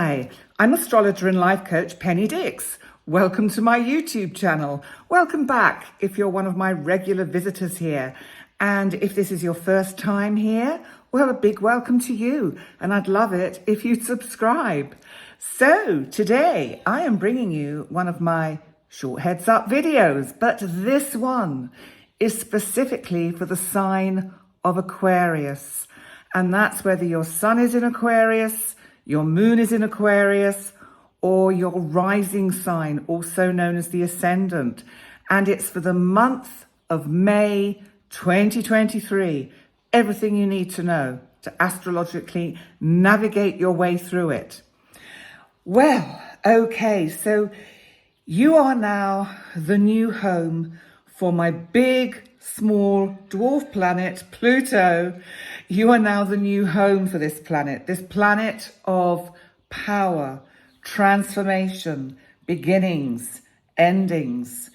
Hi, I'm astrologer and life coach Penny Dix. Welcome to my YouTube channel. Welcome back if you're one of my regular visitors here. And if this is your first time here, well, a big welcome to you. And I'd love it if you'd subscribe. So today I am bringing you one of my short heads up videos, but this one is specifically for the sign of Aquarius. And that's whether your sun is in Aquarius, your moon is in Aquarius, or your rising sign, also known as the ascendant. And it's for the month of May 2023. Everything you need to know to astrologically navigate your way through it. Well, okay, so you are now the new home for my big, small dwarf planet, Pluto. You are now the new home for this planet of power, transformation, beginnings, endings.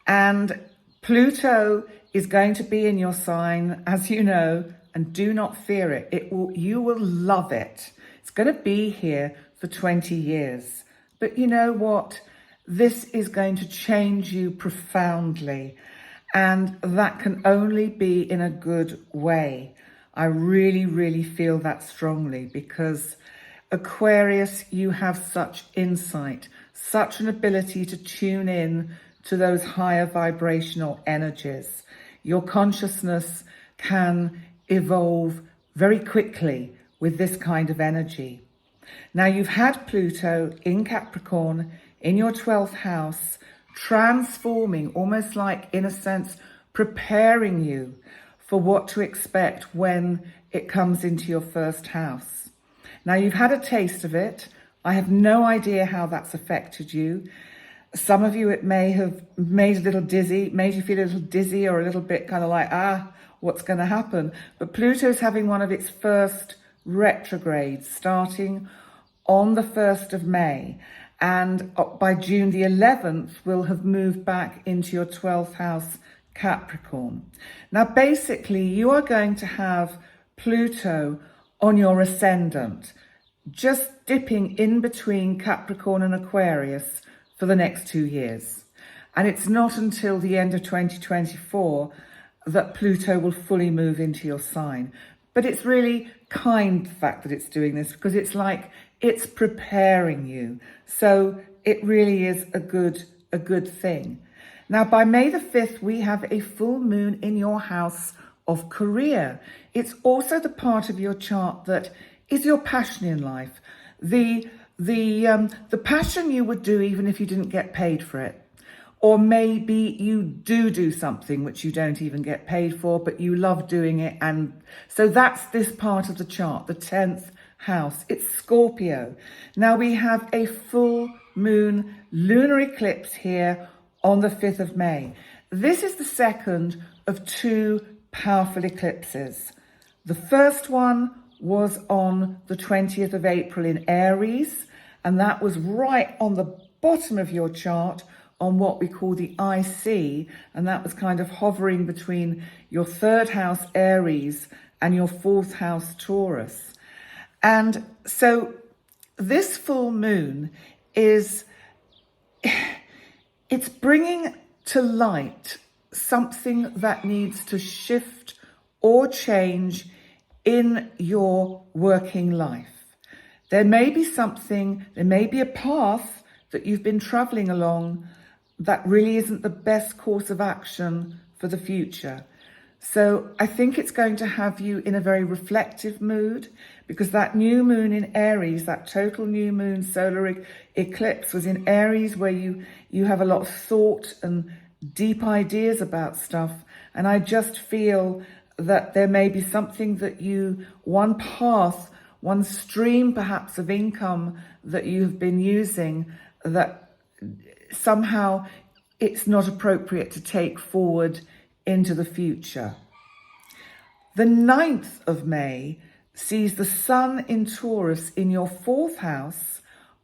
And Pluto is going to be in your sign, as you know, and do not fear it. You will love it. It's going to be here for 20 years. But you know what? This is going to change you profoundly. And that can only be in a good way. I really, really feel that strongly because Aquarius, you have such insight, such an ability to tune in to those higher vibrational energies. Your consciousness can evolve very quickly with this kind of energy. Now, you've had Pluto in Capricorn in your 12th house, transforming, almost like, in a sense, preparing you for what to expect when it comes into your first house. Now, you've had a taste of it. I have no idea how that's affected you. Some of you, it may have made you feel a little dizzy or a little bit kind of like, what's going to happen? But Pluto's having one of its first retrogrades starting on the 1st of May. And by June the 11th, will have moved back into your 12th house, Capricorn. Now, basically, you are going to have Pluto on your ascendant, just dipping in between Capricorn and Aquarius for the next 2 years. And it's not until the end of 2024 that Pluto will fully move into your sign. But it's really kind, the fact that it's doing this, because it's like it's preparing you. So it really is a good thing. Now, by May the 5th, we have a full moon in your house of career. It's also the part of your chart that is your passion in life. The passion you would do even if you didn't get paid for it. Or maybe you do something which you don't even get paid for, but you love doing it. And so that's this part of the chart, the 10th house. It's Scorpio. Now we have a full moon lunar eclipse here on the 5th of May. This is the second of two powerful eclipses. The first one was on the 20th of April in Aries, and that was right on the bottom of your chart on what we call the IC, and that was kind of hovering between your 3rd house Aries and your 4th house Taurus. And so this full moon it's bringing to light something that needs to shift or change in your working life. There may be a path that you've been traveling along that really isn't the best course of action for the future. So I think it's going to have you in a very reflective mood, because that new moon in Aries, that total new moon solar eclipse was in Aries, where you have a lot of thought and deep ideas about stuff. And I just feel that there may be something that one path, one stream perhaps of income that you've been using that somehow it's not appropriate to take forward into the future. The 9th of May sees the sun in Taurus in your 4th house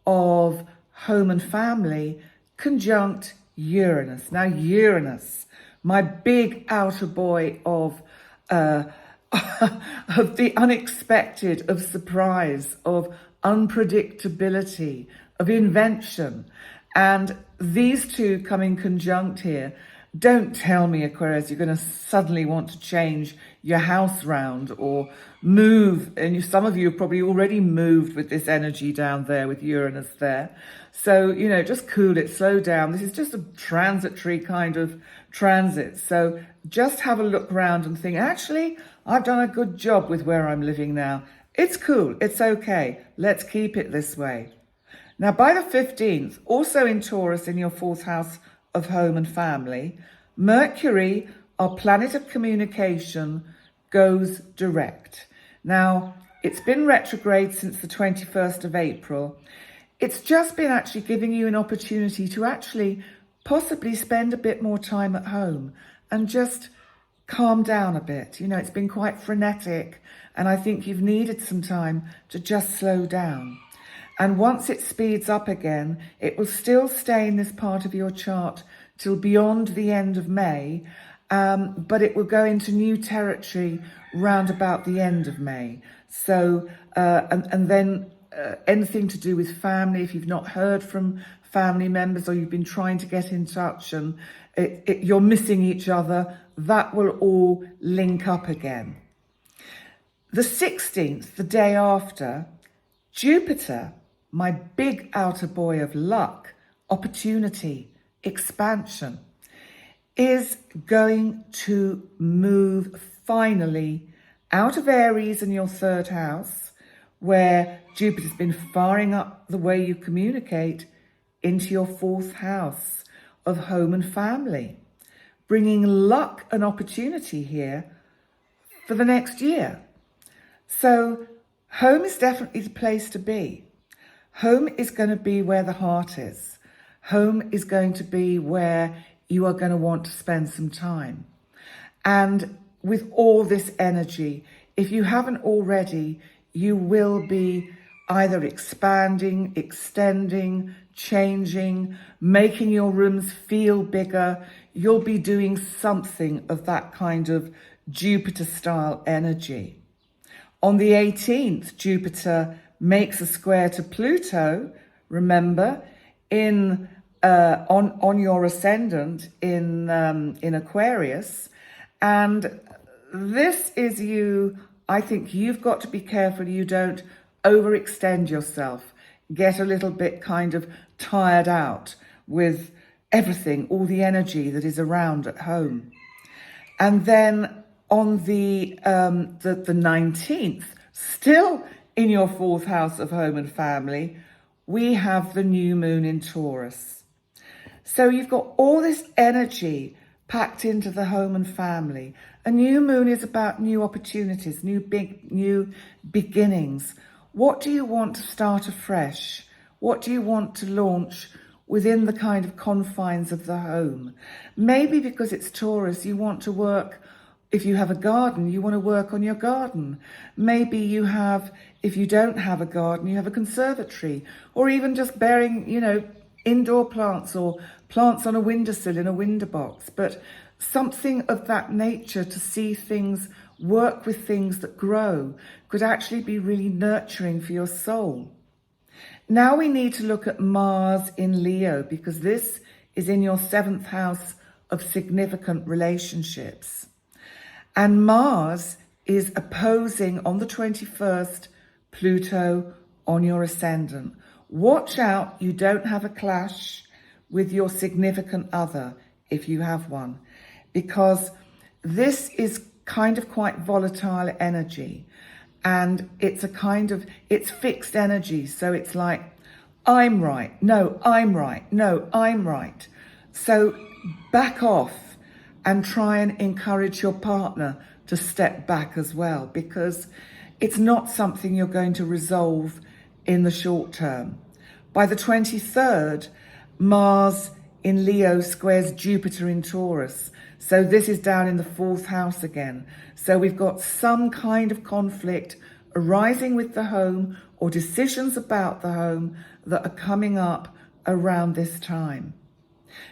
of home and family conjunct Uranus. Now, Uranus, my big outer boy of of the unexpected, of surprise, of unpredictability, of invention. And these two coming conjunct here. Don't tell me, Aquarius, you're going to suddenly want to change your house round or move. And some of you have probably already moved with this energy down there with Uranus there. So, just cool it, slow down. This is just a transitory kind of transit. So just have a look around and think, actually, I've done a good job with where I'm living now. It's cool. It's okay. Let's keep it this way. Now, by the 15th, also in Taurus in your 4th house of home and family, Mercury, our planet of communication, goes direct. Now, it's been retrograde since the 21st of April. It's just been actually giving you an opportunity to actually possibly spend a bit more time at home and just calm down a bit. It's been quite frenetic, and I think you've needed some time to just slow down. And once it speeds up again, it will still stay in this part of your chart till beyond the end of May, but it will go into new territory round about the end of May. So, and then anything to do with family, if you've not heard from family members or you've been trying to get in touch and you're missing each other, that will all link up again. The 16th, the day after, Jupiter, my big outer boy of luck, opportunity, expansion, is going to move finally out of Aries in your 3rd house, where Jupiter's been firing up the way you communicate, into your 4th house of home and family, bringing luck and opportunity here for the next year. So home is definitely the place to be. Home is going to be where the heart is. Home is going to be where you are going to want to spend some time. And with all this energy, if you haven't already, you will be either expanding, extending, changing, making your rooms feel bigger. You'll be doing something of that kind of Jupiter-style energy. On the 18th, Jupiter makes a square to Pluto, remember, on your ascendant in Aquarius. And this is you, I think you've got to be careful you don't overextend yourself, get a little bit kind of tired out with everything, all the energy that is around at home. And then on the 19th, still in your 4th house of home and family, we have the new moon in Taurus. So you've got all this energy packed into the home and family. A new moon is about new opportunities, new beginnings. What do you want to start afresh? What do you want to launch within the kind of confines of the home? Maybe because it's Taurus, you want to work. If you have a garden, you want to work on your garden. Maybe you have, if you don't have a garden, you have a conservatory, or even just bearing, indoor plants or plants on a windowsill in a window box. But something of that nature to see things, work with things that grow, could actually be really nurturing for your soul. Now we need to look at Mars in Leo, because this is in your 7th house of significant relationships. And Mars is opposing on the 21st Pluto on your ascendant. Watch out you don't have a clash with your significant other, if you have one, because this is kind of quite volatile energy, and it's it's fixed energy. So it's like, I'm right, no, I'm right, no, I'm right. So back off and try and encourage your partner to step back as well, because it's not something you're going to resolve in the short term. By the 23rd, Mars in Leo squares Jupiter in Taurus. So this is down in the 4th house again. So we've got some kind of conflict arising with the home or decisions about the home that are coming up around this time.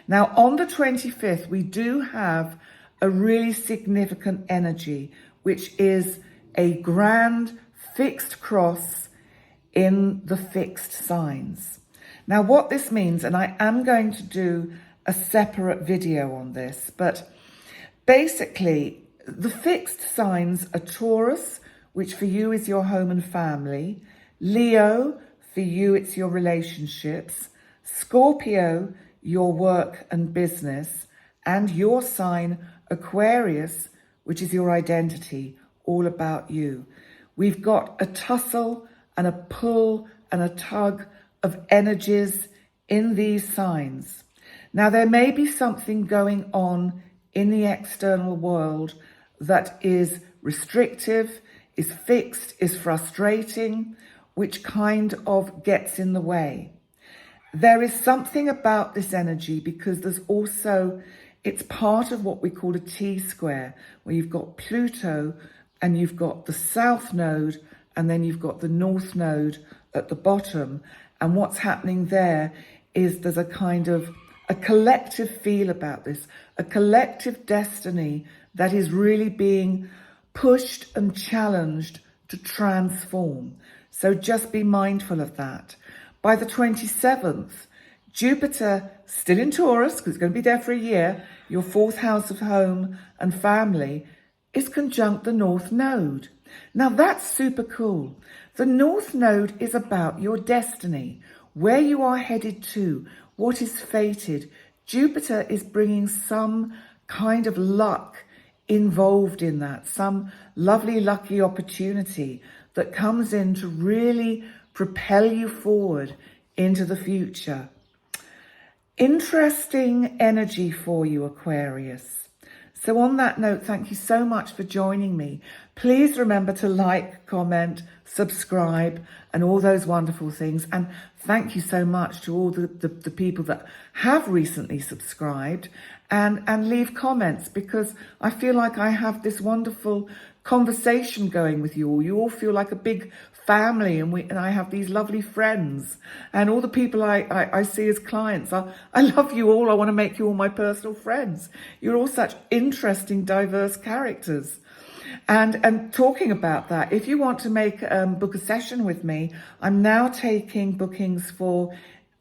Now, on the 25th, we do have a really significant energy, which is a grand fixed cross in the fixed signs. Now, what this means, and I am going to do a separate video on this, but basically the fixed signs are Taurus, which for you is your home and family, Leo, for you it's your relationships, Scorpio, your work and business, and your sign Aquarius, which is your identity, all about you. We've got a tussle and a pull and a tug of energies in these signs. Now, there may be something going on in the external world that is restrictive, is fixed, is frustrating, which kind of gets in the way. There is something about this energy because there's also, it's part of what we call a T-square, where you've got Pluto and you've got the South Node and then you've got the North Node at the bottom. And what's happening there is there's a kind of a collective feel about this, a collective destiny that is really being pushed and challenged to transform. So just be mindful of that. By the 27th, Jupiter, still in Taurus, because it's going to be there for a year, your fourth house of home and family, is conjunct the North Node. Now that's super cool. The North Node is about your destiny, where you are headed to, what is fated. Jupiter is bringing some kind of luck involved in that, some lovely, lucky opportunity that comes in to really propel you forward into the future. Interesting energy for you, Aquarius. So on that note, thank you so much for joining me. Please remember to like, comment, subscribe, and all those wonderful things. And thank you so much to all the people that have recently subscribed and leave comments, because I feel like I have this wonderful conversation going with you all. You all feel like a big family, and I have these lovely friends, and all the people I see as clients. I love you all. I want to make you all my personal friends. You're all such interesting, diverse characters. And talking about that, if you want to book a session with me, I'm now taking bookings for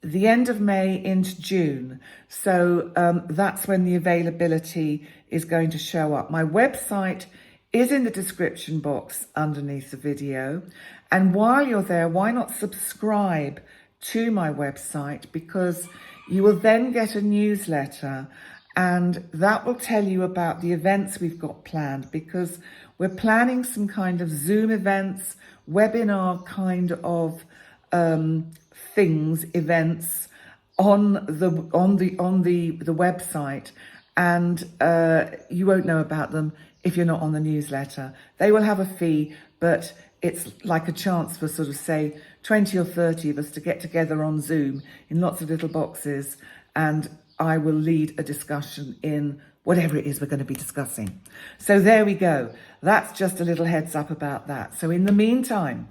the end of May into June. So that's when the availability is going to show up. My website is in the description box underneath the video. And while you're there, why not subscribe to my website? Because you will then get a newsletter, and that will tell you about the events we've got planned, because we're planning some kind of Zoom events, webinar kind of events on the website, and you won't know about them if you're not on the newsletter. They will have a fee, but it's like a chance for sort of, say, 20 or 30 of us to get together on Zoom in lots of little boxes, and I will lead a discussion in whatever it is we're going to be discussing. So there we go. That's just a little heads up about that. So in the meantime,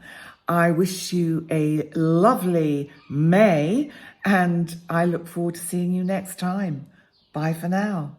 I wish you a lovely May, and I look forward to seeing you next time. Bye for now.